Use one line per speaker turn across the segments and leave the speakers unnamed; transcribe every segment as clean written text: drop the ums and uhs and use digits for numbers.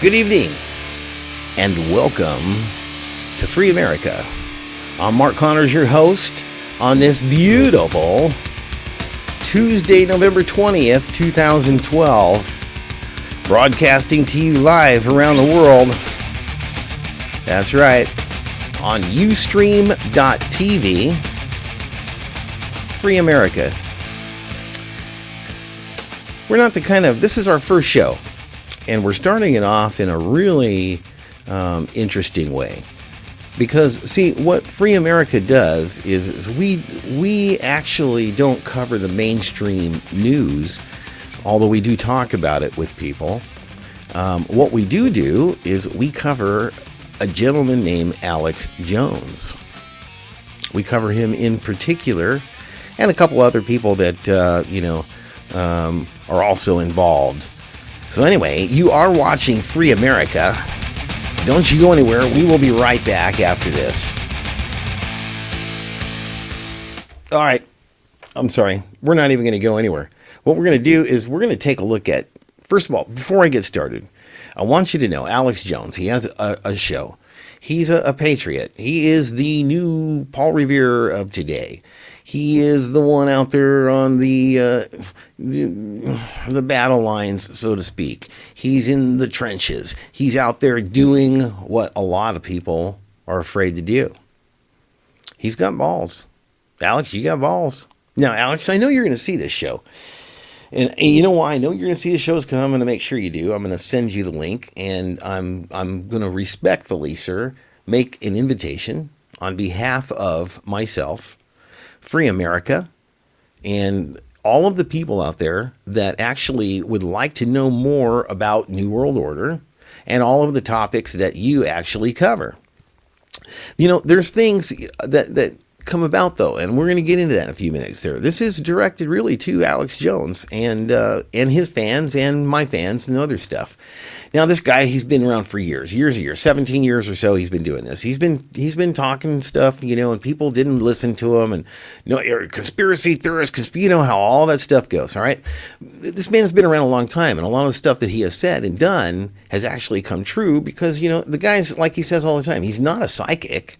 Good evening, and welcome to Free America. I'm Mark Connors, your host, on this beautiful Tuesday, November 20th, 2012, broadcasting to you live around the world. That's right, on Ustream.tv, Free America. We're not the kind of, this is our first show. And we're starting it off in a really interesting way. Because, see, what Free America does is we actually don't cover the mainstream news, although we do talk about it with people. What we do is we cover a gentleman named Alex Jones. We cover him in particular, and a couple other people that, are also involved. So anyway, you are watching Free America. Don't you go anywhere. We will be right back after this. All right. I'm sorry. We're not even going to go anywhere. What we're going to do is we're going to take a look at, first of all, before I get started, I want you to know Alex Jones, he has a show. He's a patriot. He is the new Paul Revere of today. He is the one out there on the battle lines, so to speak. He's in the trenches. He's out there doing what a lot of people are afraid to do. He's got balls. Alex, you got balls. Now, Alex, I know you're going to see this show. And you know why I know you're going to see the show is because I'm going to make sure you do. I'm going to send you the link, and I'm going to respectfully, sir, make an invitation on behalf of myself, Free America, and all of the people out there that actually would like to know more about New World Order and all of the topics that you actually cover. You know, there's things that come about, though, and we're going to get into that in a few minutes there. This is directed really to Alex Jones and his fans and my fans and other stuff. Now, this guy, he's been around for years, 17 years or so he's been doing this. He's been talking stuff, and people didn't listen to him, and you're a conspiracy theorist, how all that stuff goes, all right? This man's been around a long time, and a lot of the stuff that he has said and done has actually come true because, the guy's, like he says all the time, he's not a psychic.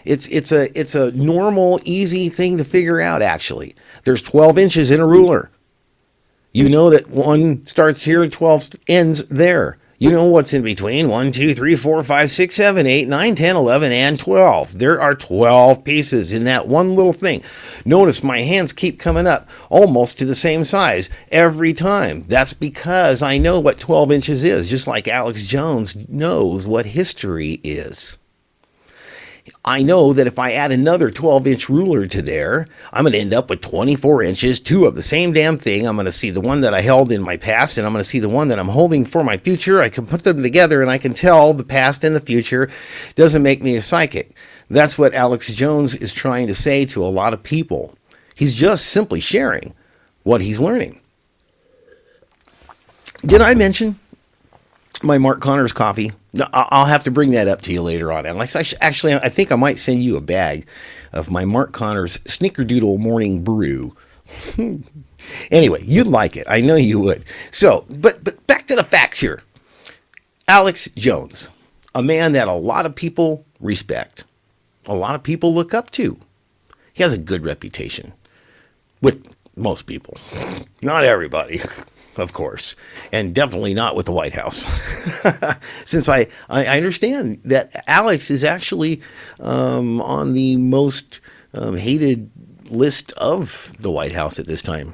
It's a normal, easy thing to figure out, actually. There's 12 inches in a ruler. You know that one starts here, 12 ends there. You know what's in between 1, 2, 3, 4, 5, 6, 7, 8, 9, 10, 11, and 12. There are 12 pieces in that one little thing. Notice my hands keep coming up almost to the same size every time. That's because I know what 12 inches is, just like Alex Jones knows what history is. I know that if I add another 12-inch ruler to there, I'm going to end up with 24 inches, two of the same damn thing. I'm going to see the one that I held in my past, and I'm going to see the one that I'm holding for my future. I can put them together, and I can tell the past and the future. Doesn't make me a psychic. That's what Alex Jones is trying to say to a lot of people. He's just simply sharing what he's learning. Did I mention my Mark Connors coffee? I'll have to bring that up to you later on. And actually, I think I might send you a bag of my Mark Connors Snickerdoodle Morning Brew. Anyway, you'd like it. I know you would. So, but back to the facts here. Alex Jones, a man that a lot of people respect, a lot of people look up to. He has a good reputation with most people, not everybody. Of course, and definitely not with the White House. Since I understand that Alex is actually on the most hated list of the White House at this time,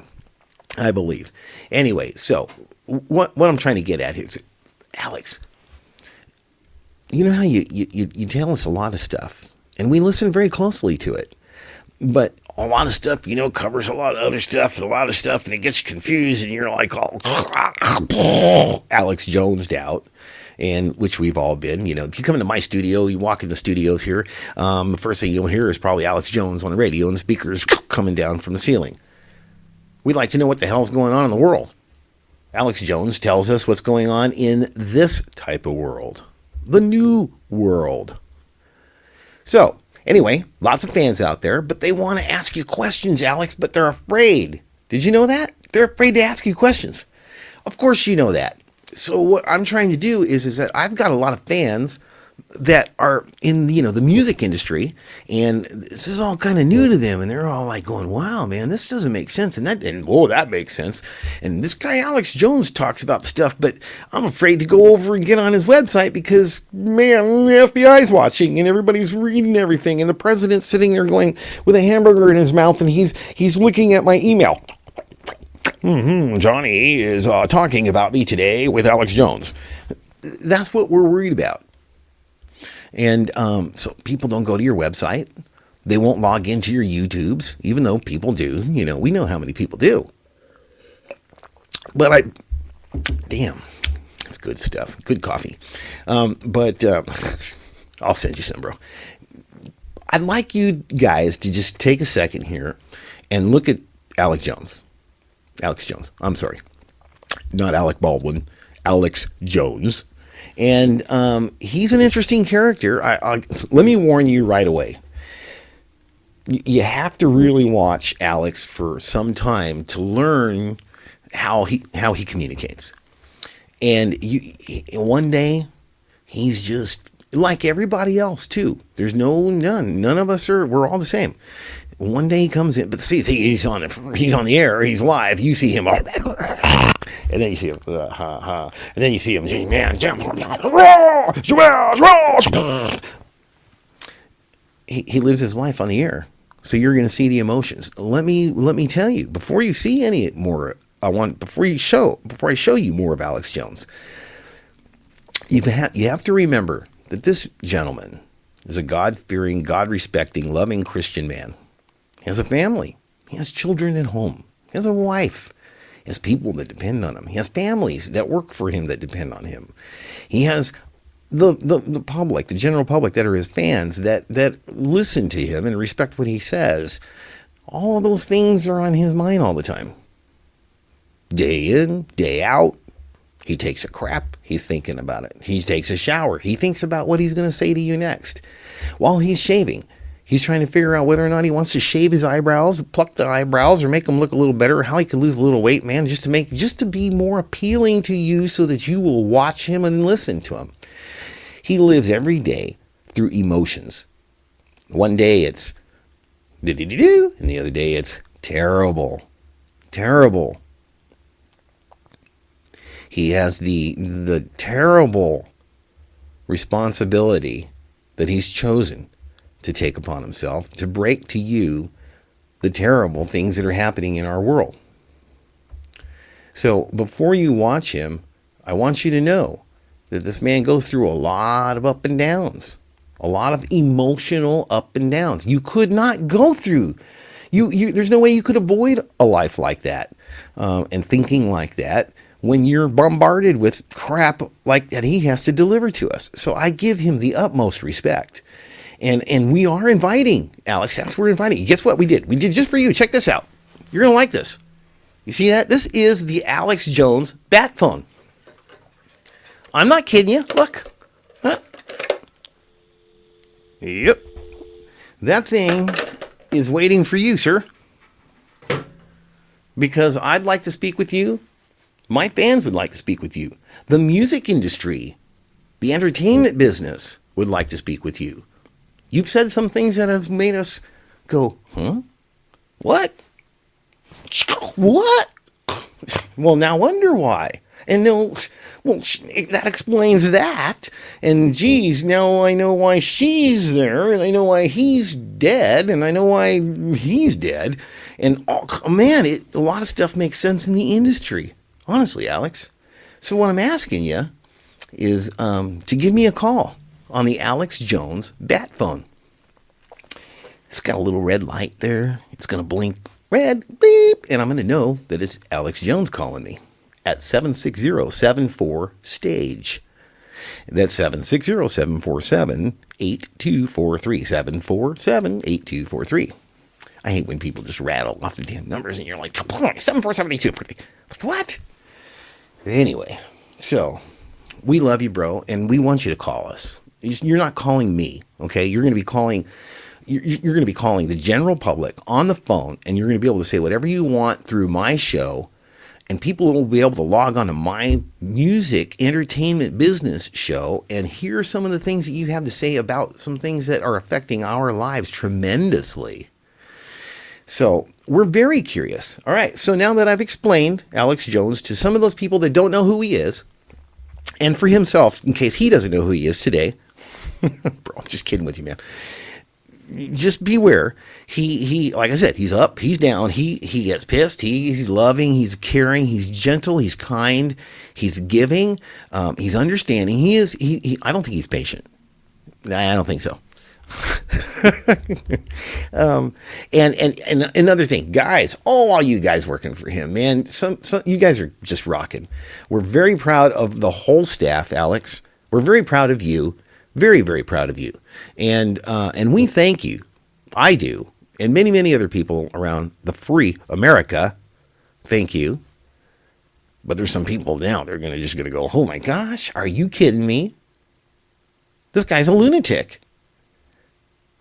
I believe. Anyway, so what I'm trying to get at here is, Alex, you know how you tell us a lot of stuff, and we listen very closely to it, but a lot of stuff, covers a lot of other stuff and a lot of stuff, and it gets you confused, and you're like, Alex Jones'd out, and which we've all been. If you come into my studio, you walk in the studios here, the first thing you'll hear is probably Alex Jones on the radio and the speakers coming down from the ceiling. We'd like to know what the hell's going on in the world. Alex Jones tells us what's going on in this type of world, the new world. So, anyway, lots of fans out there, but they want to ask you questions, Alex, but they're afraid. Did you know that? They're afraid to ask you questions. Of course you know that. So what I'm trying to do is that I've got a lot of fans that are in the music industry, and this is all kind of new to them, and they're all like going, wow man, this doesn't make sense, and oh, that makes sense, and this guy Alex Jones talks about stuff, but I'm afraid to go over and get on his website because man, the FBI's watching and everybody's reading everything, and the president's sitting there going with a hamburger in his mouth, and he's looking at my email. Johnny is talking about me today with Alex Jones. That's what we're worried about. And so people don't go to your website. They won't log into your YouTubes, even though people do. We know how many people do. But damn, it's good stuff. Good coffee. But I'll send you some, bro. I'd like you guys to just take a second here and look at Alex Jones. Alex Jones. I'm sorry. Not Alec Baldwin. Alex Jones. And he's an interesting character. Let me warn you right away. You have to really watch Alex for some time to learn how he communicates. And one day, he's just like everybody else too. There's none of us we're all the same. One day he comes in, but see, he's on the air, he's live. You see him, and then you see him, and then you see him, man, he lives his life on the air, so you're going to see the emotions. Let me tell you, before you see any more, before I show you more of Alex Jones, you have to remember that this gentleman is a God-fearing, God-respecting, loving Christian man. He has a family. He has children at home. He has a wife. He has people that depend on him. He has families that work for him that depend on him. He has the public, the general public that are his fans that listen to him and respect what he says. All of those things are on his mind all the time. Day in, day out. He takes a crap. He's thinking about it. He takes a shower. He thinks about what he's going to say to you next. While he's shaving, he's trying to figure out whether or not he wants to shave his eyebrows, pluck the eyebrows, or make them look a little better, how he can lose a little weight, man, just to be more appealing to you so that you will watch him and listen to him. He lives every day through emotions. One day it's do-do-do-do, and the other day it's terrible. Terrible. He has the terrible responsibility that he's chosen to take upon himself to break to you the terrible things that are happening in our world. So before you watch him, I want you to know that this man goes through a lot of up and downs, a lot of emotional up and downs. You could not go through. There's no way you could avoid a life like that and thinking like that when you're bombarded with crap like that he has to deliver to us. So I give him the utmost respect. And we are inviting, Alex, we're inviting. Guess what we did? We did just for you. Check this out. You're going to like this. You see that? This is the Alex Jones bat phone. I'm not kidding you. Look. Huh? Yep. That thing is waiting for you, sir. Because I'd like to speak with you. My fans would like to speak with you. The music industry, the entertainment business would like to speak with you. You've said some things that have made us go, huh? What? What? Well, now wonder why. And that explains that. And geez, now I know why she's there, and I know why he's dead, and I know why he's dead. And man, a lot of stuff makes sense in the industry. Honestly, Alex. So what I'm asking you is to give me a call on the Alex Jones bat phone. It's got a little red light there. It's going to blink red, beep, and I'm going to know that it's Alex Jones calling me at 760-74-STAGE. That's 760-747-8243. 747-8243. I hate when people just rattle off the damn numbers and you're like, 747-8243. Like, what? Anyway, so we love you, bro, and we want you to call us. You're not calling me, okay? You're going to be calling the general public on the phone, and you're going to be able to say whatever you want through my show, And people will be able to log on to my music entertainment business show and hear some of the things that you have to say about some things that are affecting our lives tremendously. So we're very curious. All right. So now that I've explained Alex Jones to some of those people that don't know who he is, and for himself, in case he doesn't know who he is today, bro, I'm just kidding with you, man. Just beware. He like I said, he's up, he's down, he gets pissed, he's loving, he's caring, he's gentle, he's kind, he's giving, he's understanding. I don't think he's patient. I don't think so. And another thing, guys, all you guys working for him, man, some you guys are just rocking. We're very proud of the whole staff, Alex. We're very proud of you. Very, very proud of you. And we thank you. I do. And many, many other people around the free America thank you. But there's some people now, they're just going to go, oh my gosh, are you kidding me? This guy's a lunatic.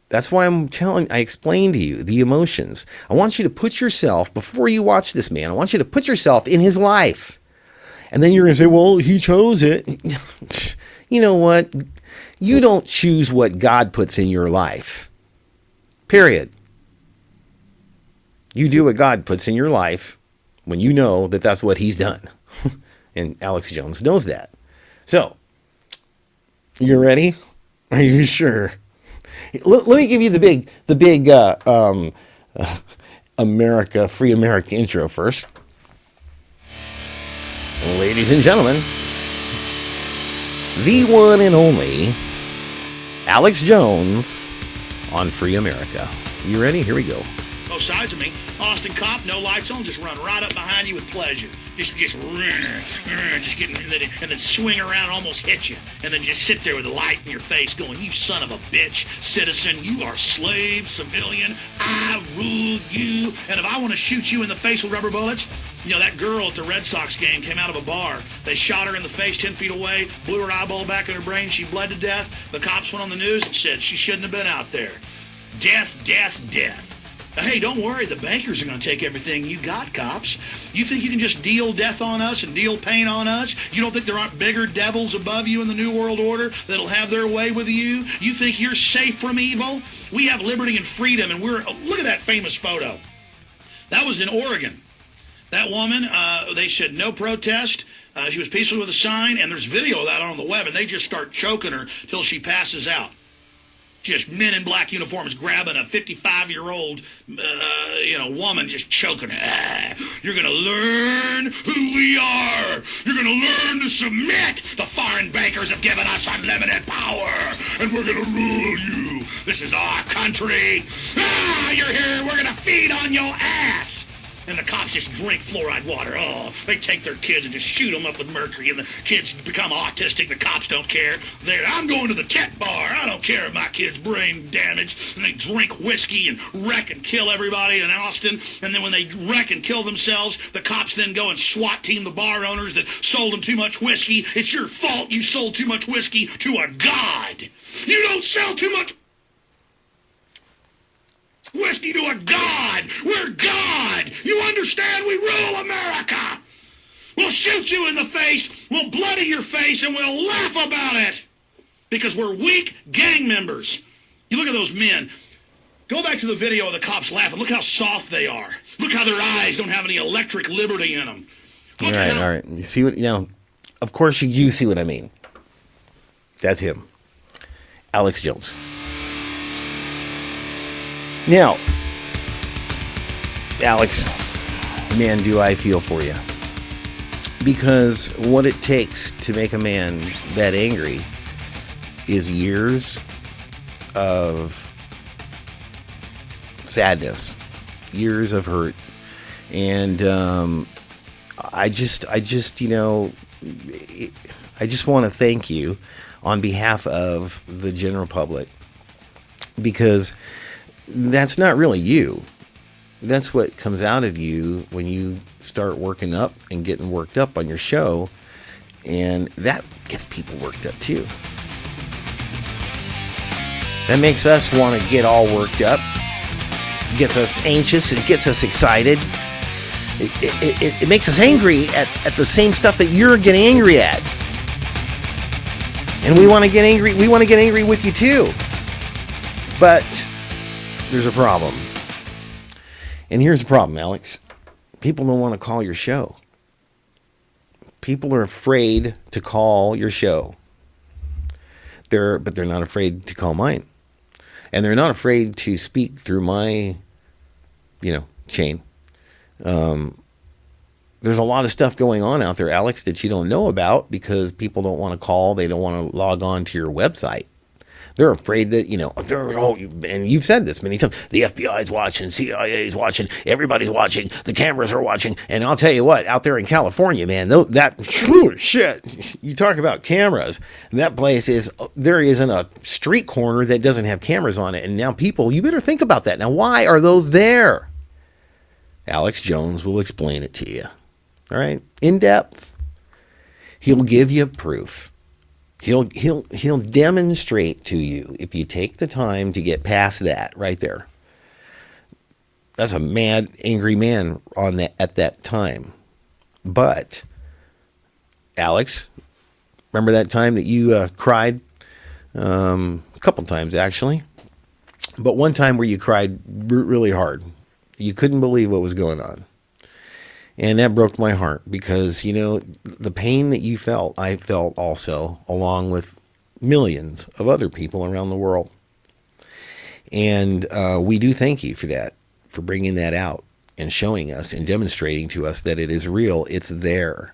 That's why I explained to you the emotions. I want you to put yourself, before you watch this man, I want you to put yourself in his life. And then you're going to say, well, he chose it. You know what? You don't choose what God puts in your life. Period. You do what God puts in your life when you know that that's what he's done. And Alex Jones knows that. So, you ready? Are you sure? Let me give you the big America, Free America intro first. Ladies and gentlemen, the one and only Alex Jones on Free America. You ready? Here we go.
Both sides of me. Austin cop, no lights on, just run right up behind you with pleasure. Just getting, and then swing around, almost hit you, and then just sit there with a light in your face, going, "You son of a bitch, citizen! You are slave, civilian. I rule you. And if I want to shoot you in the face with rubber bullets." You know, that girl at the Red Sox game came out of a bar. They shot her in the face 10 feet away, blew her eyeball back in her brain. She bled to death. The cops went on the news and said she shouldn't have been out there. Death, death, death. Hey, don't worry. The bankers are going to take everything you got, cops. You think you can just deal death on us and deal pain on us? You don't think there aren't bigger devils above you in the New World Order that'll have their way with you? You think you're safe from evil? We have liberty and freedom, and look at that famous photo. That was in Oregon. That woman, they said no protest. She was peaceful with a sign, and there's video of that on the web, and they just start choking her till she passes out. Just men in black uniforms grabbing a 55-year-old, woman, just choking her. You're going to learn who we are. You're going to learn to submit. The foreign bankers have given us unlimited power, and we're going to rule you. This is our country. You're here. We're going to feed on your ass. And the cops just drink fluoride water. Oh, they take their kids and just shoot them up with mercury, and the kids become autistic. The cops don't care. I'm going to the tech bar. I don't care if my kid's brain damaged. And they drink whiskey and wreck and kill everybody in Austin. And then when they wreck and kill themselves, the cops then go and SWAT team the bar owners that sold them too much whiskey. It's your fault you sold too much whiskey to a god. You don't sell too much whiskey to a god. We're God. You understand? We rule America. We'll shoot you in the face. We'll bloody your face, and we'll laugh about it because we're weak gang members. You look at those men. Go back to the video of the cops laughing. Look how soft they are. Look how their eyes don't have any electric liberty in them.
All right. You see what, of course you see what I mean. That's him. Alex Jones. Now, Alex, man, do I feel for you. Because what it takes to make a man that angry is years of sadness, years of hurt. And I just want to thank you on behalf of the general public, because that's not really you. That's what comes out of you when you start working up and getting worked up on your show. And that gets people worked up too. That makes us want to get all worked up. It gets us anxious. It gets us excited. It makes us angry at the same stuff that you're getting angry at. And we want to get angry. We want to get angry with you too. But there's a problem. And here's the problem, Alex. People don't want to call your show. People are afraid to call your show. But they're not afraid to call mine. And they're not afraid to speak through my, chain. There's a lot of stuff going on out there, Alex, that you don't know about because people don't want to call. They don't want to log on to your website. They're afraid that, and you've said this many times, the FBI's watching, CIA's watching, everybody's watching, the cameras are watching. And I'll tell you what, out there in California, man, shit, you talk about cameras. That place there isn't a street corner that doesn't have cameras on it. And now people, you better think about that. Now, why are those there? Alex Jones will explain it to you. All right? In depth. He'll give you proof. He'll demonstrate to you if you take the time to get past that right there. That's a mad, angry man at that time. But, Alex, remember that time that you cried? A couple times, actually. But one time where you cried really hard. You couldn't believe what was going on. And that broke my heart because, the pain that you felt, I felt also, along with millions of other people around the world. And we do thank you for that, for bringing that out and showing us and demonstrating to us that it is real. It's there.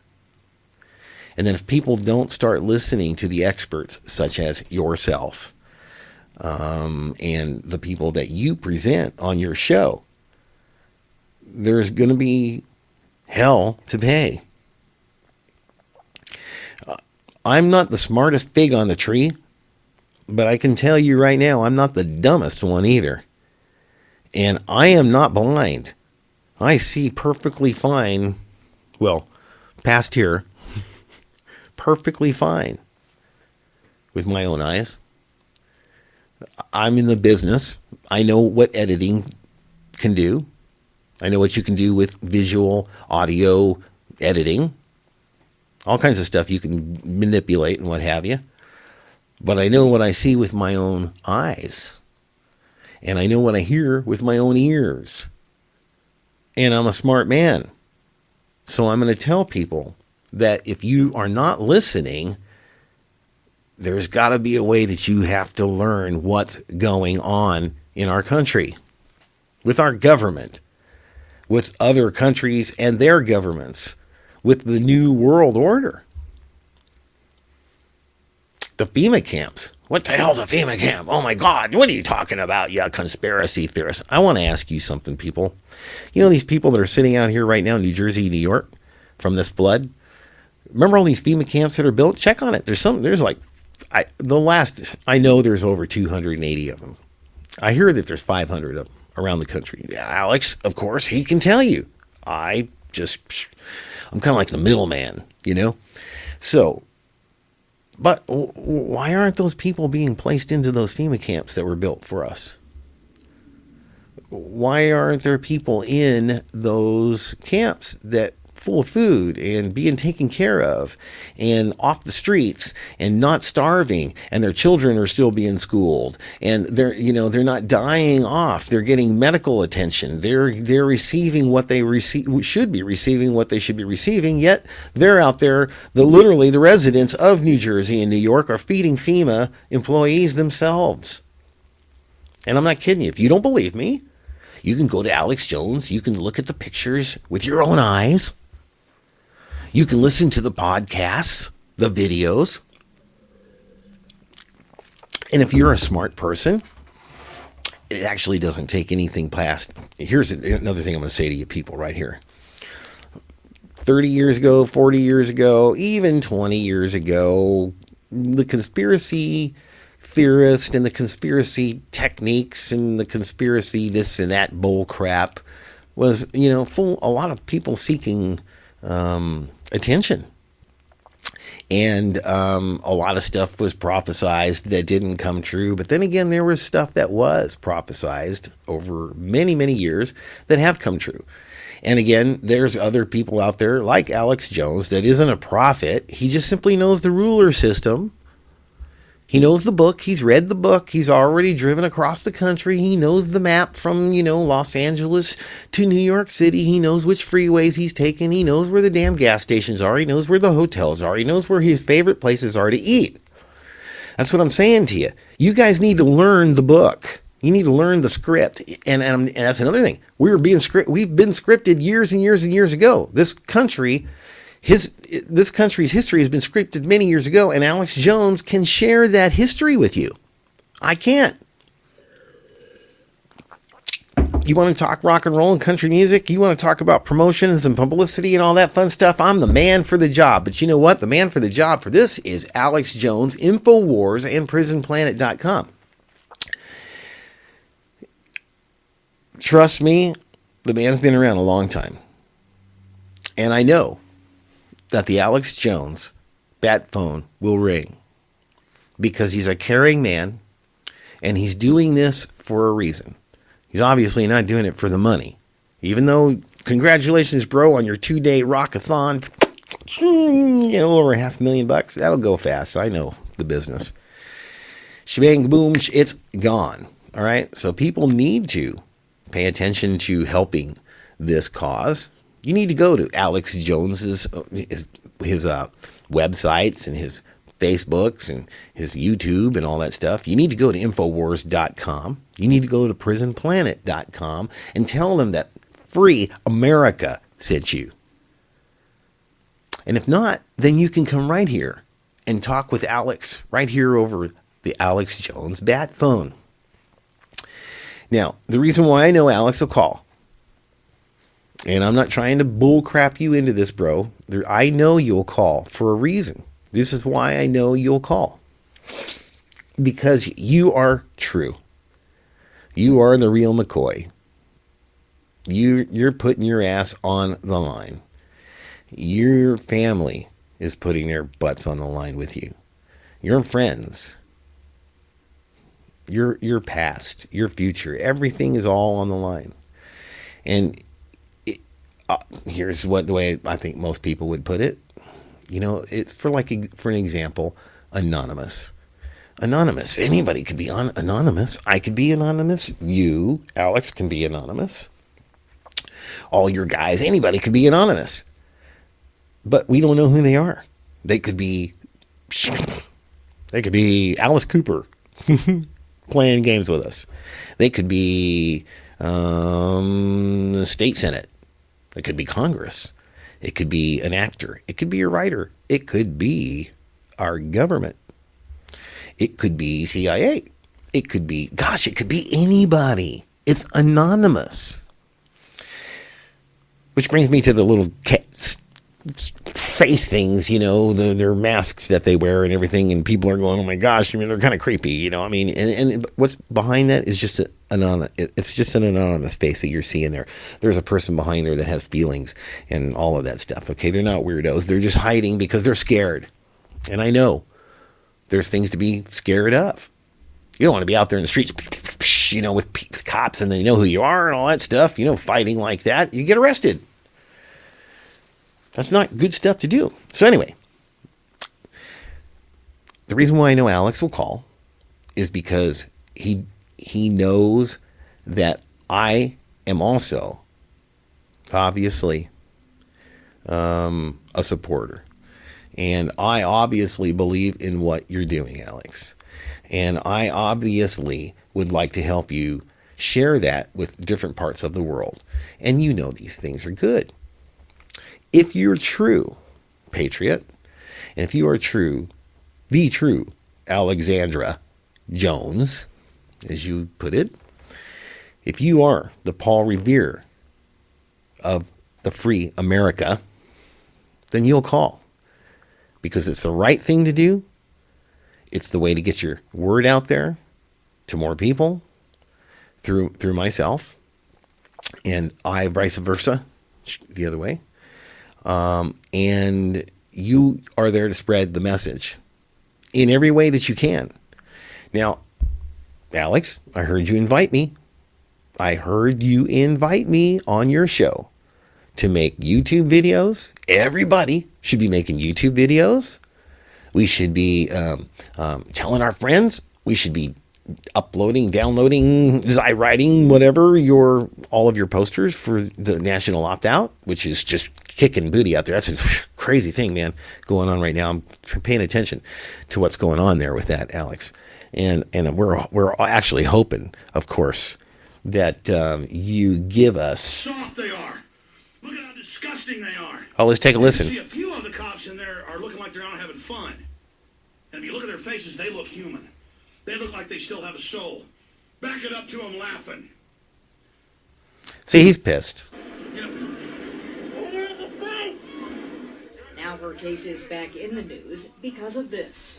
And then if people don't start listening to the experts, such as yourself, and the people that you present on your show, there's going to be hell to pay. I'm not the smartest fig on the tree, but I can tell you right now, I'm not the dumbest one either. And I am not blind. I see perfectly fine. Well, past here, perfectly fine with my own eyes. I'm in the business. I know what editing can do. I know what you can do with visual, audio editing. All kinds of stuff you can manipulate and what have you. But I know what I see with my own eyes. And I know what I hear with my own ears. And I'm a smart man. So I'm going to tell people that if you are not listening, there's got to be a way that you have to learn what's going on in our country, with our government, with other countries and their governments, with the new world order. The FEMA camps. What the hell's a FEMA camp? Oh my God, what are you talking about, you conspiracy theorists? I want to ask you something, people. These people that are sitting out here right now in New Jersey, New York, from this flood? Remember all these FEMA camps that are built? Check on it. I know there's over 280 of them. I hear that there's 500 of them around the country. Alex, of course, he can tell you. I'm kind of like the middleman, So, but why aren't those people being placed into those FEMA camps that were built for us? Why aren't there people in those camps that full of food and being taken care of and off the streets and not starving, and their children are still being schooled, and they're not dying off, they're getting medical attention, they're receiving what they should be receiving, yet they're out there, literally the residents of New Jersey and New York are feeding FEMA employees themselves. And I'm not kidding you. If you don't believe me, you can go to Alex Jones, you can look at the pictures with your own eyes. You can listen to the podcasts, the videos. And if you're a smart person, it actually doesn't take anything past. Here's another thing I'm going to say to you people right here. 30 years ago, 40 years ago, even 20 years ago, the conspiracy theorists and the conspiracy techniques and the conspiracy this and that bull crap was, full a lot of people seeking attention. And a lot of stuff was prophesized that didn't come true. But then again, there was stuff that was prophesized over many, many years that have come true. And again, there's other people out there like Alex Jones that isn't a prophet. He just simply knows the ruler system. He knows the book. He's read the book. He's already driven across the country. He knows the map from, Los Angeles to New York City. He knows which freeways he's taken. He knows where the damn gas stations are. He knows where the hotels are. He knows where his favorite places are to eat. That's what I'm saying to you. You guys need to learn the book. You need to learn the script. And that's another thing. We've been scripted years and years and years ago. This country's history has been scripted many years ago, and Alex Jones can share that history with you. I can't. You want to talk rock and roll and country music? You want to talk about promotions and publicity and all that fun stuff? I'm the man for the job. But you know what? The man for the job for this is Alex Jones, InfoWars, and PrisonPlanet.com. Trust me, the man's been around a long time. And I know that the Alex Jones bat phone will ring because he's a caring man and he's doing this for a reason. He's obviously not doing it for the money. Even though, congratulations, bro, on your 2-day rockathon, a little over $500,000. That'll go fast. I know the business. Shebang, boom, it's gone. All right. So people need to pay attention to helping this cause. You need to go to Alex Jones's his websites and his Facebooks and his YouTube and all that stuff. You need to go to Infowars.com. You need to go to PrisonPlanet.com and tell them that Free America sent you. And if not, then you can come right here and talk with Alex right here over the Alex Jones bat phone. Now, the reason why I know Alex will call, and I'm not trying to bull crap you into this, bro. I know you'll call for a reason. This is why I know you'll call. Because you are true. You are the real McCoy. You're putting your ass on the line. Your family is putting their butts on the line with you. Your friends. Your past. Your future. Everything is all on the line. And here's the way I think most people would put it. It's for an example, anonymous. Anonymous. Anybody could be anonymous. I could be anonymous. You, Alex, can be anonymous. All your guys, anybody could be anonymous. But we don't know who they are. They could be Alice Cooper playing games with us. They could be the state senate. It could be Congress. It could be an actor. It could be a writer. It could be our government. It could be CIA. It could be anybody. It's anonymous. Which brings me to the little face things, their masks that they wear and everything, and people are going, oh my gosh, they're kind of creepy, and what's behind that is just it's just an anonymous face that you're seeing there. There's a person behind there that has feelings and all of that stuff. Okay, they're not weirdos. They're just hiding because they're scared. And I know there's things to be scared of. You don't want to be out there in the streets, with cops and they know who you are and all that stuff, fighting like that. You get arrested. That's not good stuff to do. So anyway, the reason why I know Alex will call is because he knows that I am also obviously a supporter. And I obviously believe in what you're doing, Alex. And I obviously would like to help you share that with different parts of the world. And these things are good. If you're true, patriot, and if you are true, the true Alexandra Jones, as you put it, if you are the Paul Revere of the free America, then you'll call. Because it's the right thing to do. It's the way to get your word out there to more people through myself, and I vice versa, the other way. And you are there to spread the message in every way that you can. Now, Alex, I heard you invite me on your show to make YouTube videos. Everybody should be making YouTube videos. We should be telling our friends. We should be uploading, downloading, writing, whatever, all of your posters for the national opt-out, which is just kicking booty out there. That's a crazy thing, man, going on right now. I'm paying attention to what's going on there with that, Alex. And we're actually hoping, of course, that you give us.
Soft they are. Look at how disgusting they are.
Oh, let's take a listen.
See, a few of the cops in there are looking like they're out having fun. And if you look at their faces, they look human. They look like they still have a soul. Back it up to them laughing.
See, he's pissed.
Now her case is back in the news because of this.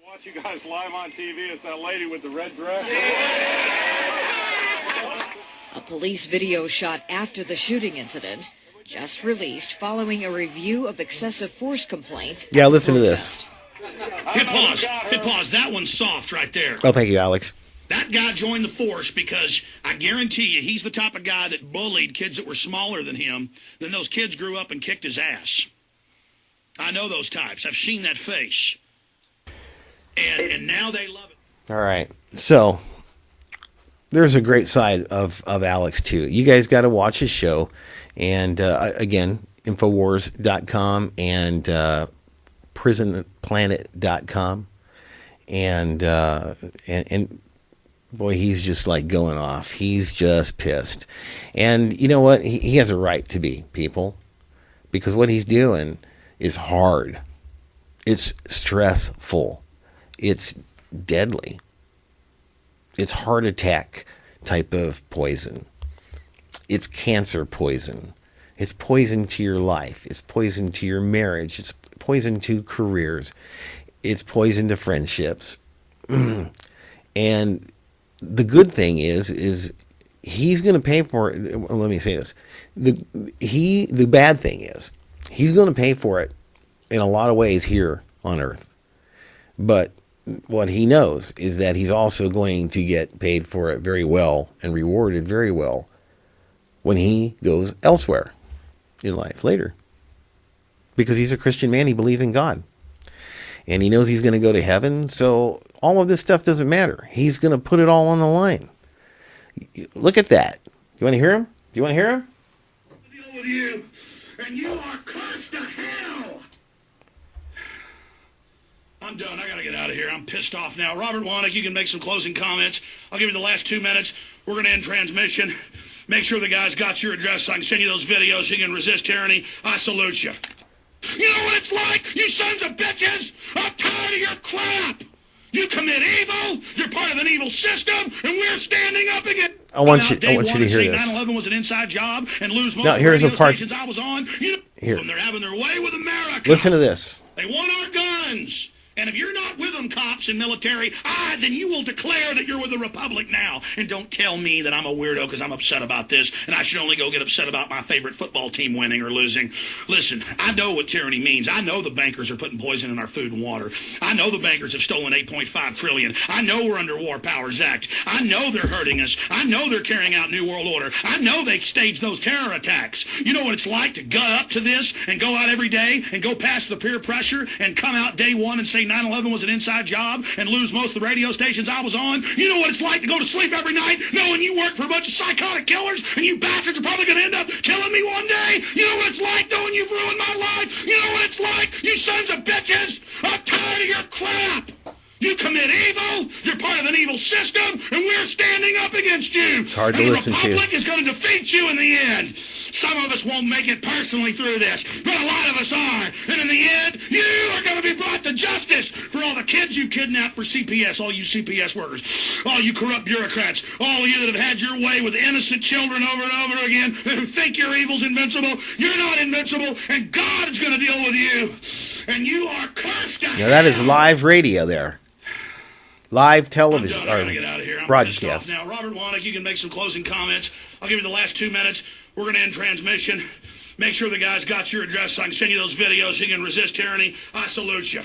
Watch you guys live on TV. It's that lady with the red dress.
A police video shot after the shooting incident, just released following a review of excessive force complaints.
Yeah, listen to this.
Hit pause. Hit pause. That one's soft right there.
Oh, thank you, Alex.
That guy joined the force because I guarantee you he's the type of guy that bullied kids that were smaller than him. Then those kids grew up and kicked his ass. I know those types. I've seen that face. And now they love it.
All right. So there's a great side of Alex, too. You guys got to watch his show. And again, Infowars.com and prisonplanet.com. And boy, he's just like going off. He's just pissed. And you know what? He has a right to be, people, because what he's doing is hard. It's stressful. It's deadly. It's heart attack type of poison. It's cancer poison. It's poison to your life. It's poison to your marriage. It's poison to careers. It's poison to friendships. And the good thing is he's going to pay for it. Well, let me say this. The bad thing is he's going to pay for it in a lot of ways here on earth. But what he knows is that he's also going to get paid for it very well and rewarded very well when he goes elsewhere in life later. Because he's a Christian man. He believes in God. And he knows he's going to go to heaven. So all of this stuff doesn't matter. He's going to put it all on the line. Look at that. You want to hear him? Do you want to hear him?
Deal with you, and you are cursed to hell. I'm done. I got to get out of here. I'm pissed off now. Robert Wannick, you can make some closing comments. I'll give you the last 2 minutes. We're going to end transmission. Make sure the guy's got your address so I can send you those videos so you can resist tyranny. I salute you. You know what it's like, you sons of bitches? I'm tired of your crap. You commit evil, you're part of an evil system, and we're standing up against.
I want you to hear this.
9/11 was an inside job and lose most of the
here's
radio
the part.
stations I was on. You know,
Here.
They're having their way with America.
Listen to this.
They want our guns. And if you're not with them, cops and military, then you will declare that you're with the Republic now. And don't tell me that I'm a weirdo because I'm upset about this, and I should only go get upset about my favorite football team winning or losing. Listen, I know what tyranny means. I know the bankers are putting poison in our food and water. I know the bankers have stolen $8.5 trillion. I know we're under War Powers Act. I know they're hurting us. I know they're carrying out New World Order. I know they staged those terror attacks. You know what it's like to gut up to this and go out every day and go past the peer pressure and come out day one and say 9/11 was an inside job and lose most of the radio stations I was on? You know what it's like to go to sleep every night knowing you work for a bunch of psychotic killers and you bastards are probably going to end up killing me one day? You know what it's like knowing you've ruined my life? You know what it's like, you sons of bitches? I'm tired of your crap. You commit evil, you're part of an evil system, and we're standing up against you.
It's hard to listen to.
The Republic is going to defeat you in the end. Some of us won't make it personally through this, but a lot of us are. And in the end, you are going to be brought to justice for all the kids you kidnapped for CPS, all you CPS workers, all you corrupt bureaucrats, all of you that have had your way with innocent children over and over again who think your evil's invincible. You're not invincible, and God is going to deal with you. And you are cursed to
Now that is
hell.
live radio there. Live television
I'm done. I gotta get out of here. I'm
broadcast.
pissed off now. Robert Wannick, you can make some closing comments. I'll give you the last 2 minutes. We're going to end transmission. Make sure the guy's got your address so I can send you those videos so you can resist tyranny. I salute you.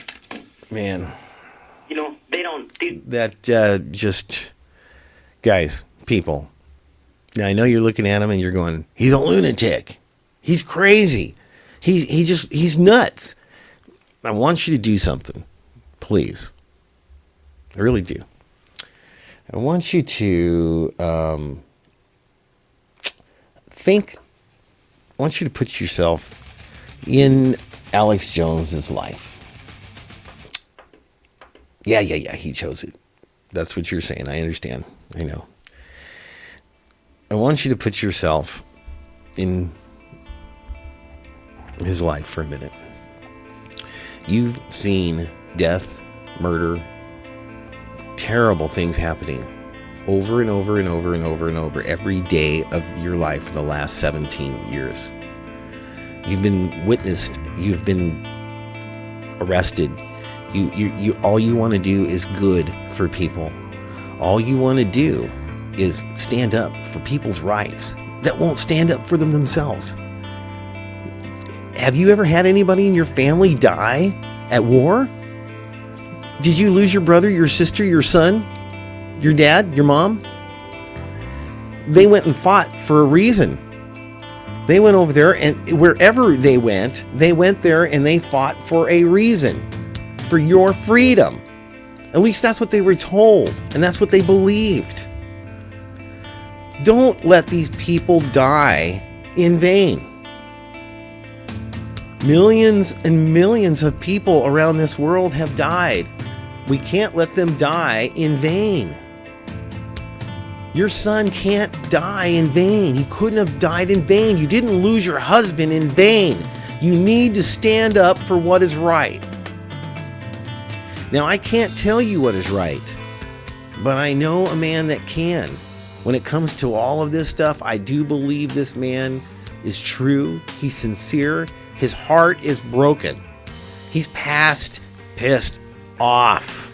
Man,
You know, they don't do.
that just, guys, people, Now, I know you're looking at him and you're going, he's a lunatic. He's crazy. He's nuts. I want you to do something. Please. I really do. I want you to I want you to put yourself in Alex Jones's life. Yeah, he chose it. That's what you're saying. I understand. I know. I want you to put yourself in his life for a minute. You've seen death, murder, terrible things happening over and over and over and over and over every day of your life for the last 17 years. You've been witnessed. You've been arrested. You all you want to do is good for people. All you want to do is stand up for people's rights that won't stand up for them themselves. Have you ever had anybody in your family die at war? Did you lose your brother, your sister, your son, your dad, your mom? They went and fought for a reason. They went over there, and wherever they went there and they fought for a reason. For your freedom. At least that's what they were told, and that's what they believed. Don't let these people die in vain. Millions and millions of people around this world have died. We can't let them die in vain. Your son can't die in vain. He couldn't have died in vain. You didn't lose your husband in vain. You need to stand up for what is right. Now, I can't tell you what is right, but I know a man that can. When it comes to all of this stuff, I do believe this man is true. He's sincere. His heart is broken. He's pissed off.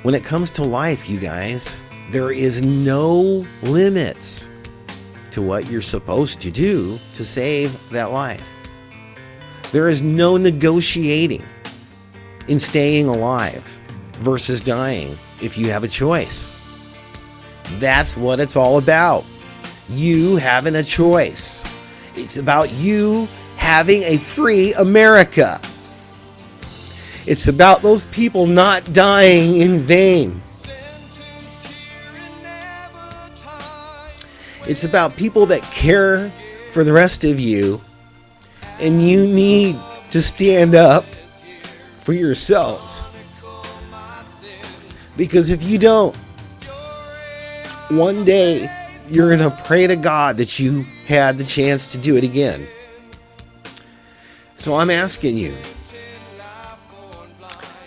When it comes to life, you guys, there is no limits to what you're supposed to do to save that life. There is no negotiating in staying alive versus dying if you have a choice. That's what it's all about. You having a choice. It's about you having a free America. It's about those people not dying in vain. It's about people that care for the rest of you, and you need to stand up for yourselves. Because if you don't, one day you're going to pray to God that you had the chance to do it again. So I'm asking you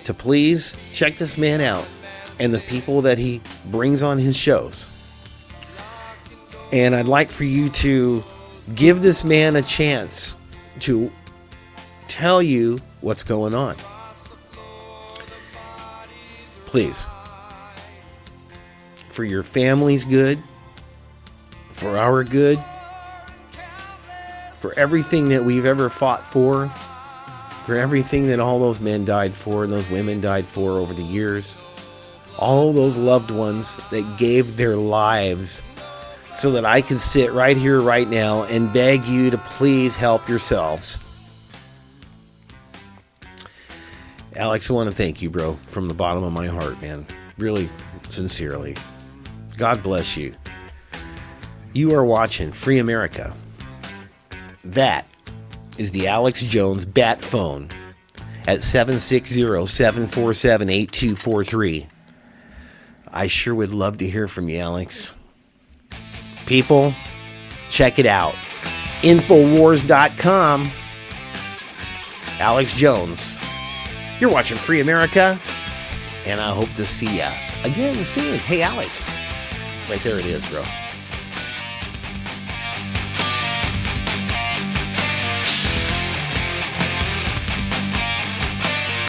to please check this man out and the people that he brings on his shows. And I'd like for you to give this man a chance to tell you what's going on. Please. For your family's good, for our good, for everything that we've ever fought for everything that all those men died for and those women died for over the years, all those loved ones that gave their lives so that I can sit right here, right now, and beg you to please help yourselves. Alex, I want to thank you, bro, from the bottom of my heart, man. Really, sincerely. God bless you. You are watching Free America. That is the Alex Jones Bat phone at 760-747-8243. I sure would love to hear from you, Alex. People, check it out. Infowars.com. Alex Jones. You're watching Free America, and I hope to see ya again soon. Hey, Alex. Right there it is, bro.